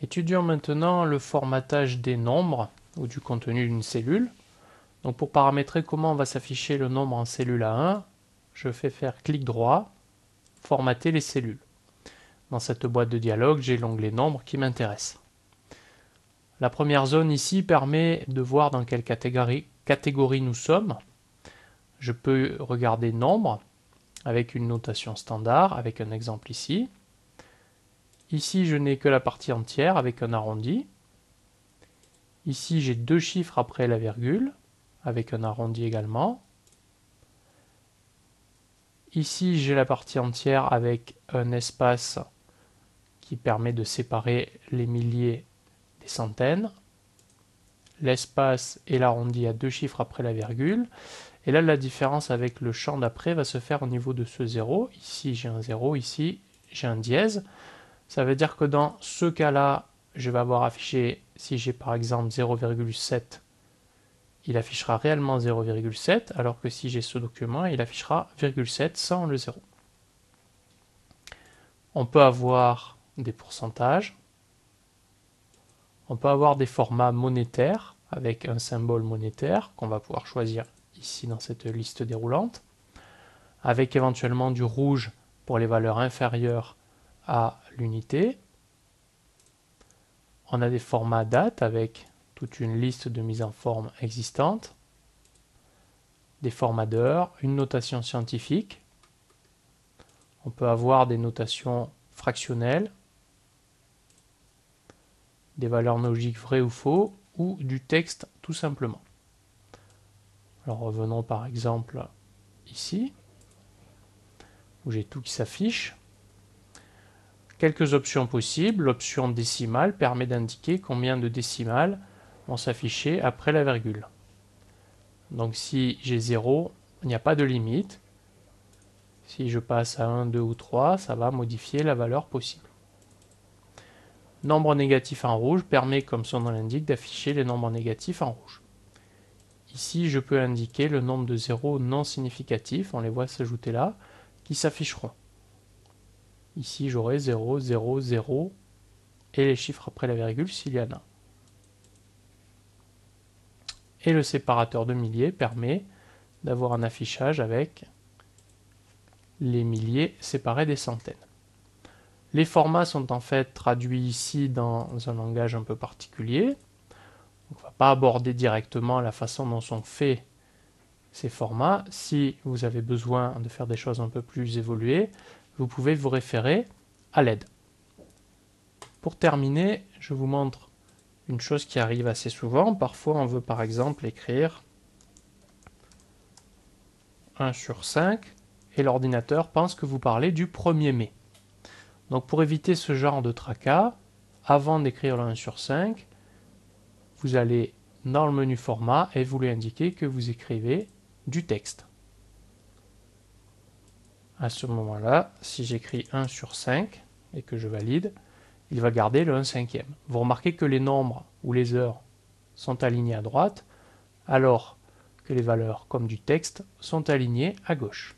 Étudions maintenant le formatage des nombres ou du contenu d'une cellule. Donc pour paramétrer comment va s'afficher le nombre en cellule A1, je fais faire clic droit, formater les cellules. Dans cette boîte de dialogue, j'ai l'onglet nombres qui m'intéresse. La première zone ici permet de voir dans quelle catégorie nous sommes. Je peux regarder nombre avec une notation standard, avec un exemple ici. Ici, je n'ai que la partie entière avec un arrondi. Ici, j'ai deux chiffres après la virgule, avec un arrondi également. Ici, j'ai la partie entière avec un espace qui permet de séparer les milliers des centaines. L'espace et l'arrondi à deux chiffres après la virgule. Et là, la différence avec le champ d'après va se faire au niveau de ce 0. Ici, j'ai un 0, ici, j'ai un dièse. Ça veut dire que dans ce cas-là, je vais avoir affiché, si j'ai par exemple 0,7, il affichera réellement 0,7, alors que si j'ai ce document, il affichera 0,7 sans le 0. On peut avoir des pourcentages, on peut avoir des formats monétaires avec un symbole monétaire qu'on va pouvoir choisir ici dans cette liste déroulante, avec éventuellement du rouge pour les valeurs inférieures à l'unité. On a des formats date avec toute une liste de mises en forme existantes, des formats d'heures, une notation scientifique. On peut avoir des notations fractionnelles, des valeurs logiques vraies ou faux, ou du texte tout simplement. Alors revenons par exemple ici, où j'ai tout qui s'affiche. Quelques options possibles. L'option décimale permet d'indiquer combien de décimales vont s'afficher après la virgule. Donc si j'ai 0, il n'y a pas de limite. Si je passe à 1, 2 ou 3, ça va modifier la valeur possible. Nombre négatif en rouge permet, comme son nom l'indique, d'afficher les nombres négatifs en rouge. Ici, je peux indiquer le nombre de zéros non significatifs, on les voit s'ajouter là, qui s'afficheront. Ici, j'aurai 0, 0, 0 et les chiffres après la virgule s'il y en a. Et le séparateur de milliers permet d'avoir un affichage avec les milliers séparés des centaines. Les formats sont en fait traduits ici dans un langage un peu particulier. On ne va pas aborder directement la façon dont sont faits ces formats. Si vous avez besoin de faire des choses un peu plus évoluées, vous pouvez vous référer à l'aide. Pour terminer, je vous montre une chose qui arrive assez souvent. Parfois, on veut par exemple écrire 1 sur 5 et l'ordinateur pense que vous parlez du 1er mai. Donc pour éviter ce genre de tracas, avant d'écrire le 1 sur 5, vous allez dans le menu format et vous lui indiquez que vous écrivez du texte. À ce moment-là, si j'écris 1 sur 5 et que je valide, il va garder le 1/5. Vous remarquez que les nombres ou les heures sont alignés à droite, alors que les valeurs comme du texte sont alignées à gauche.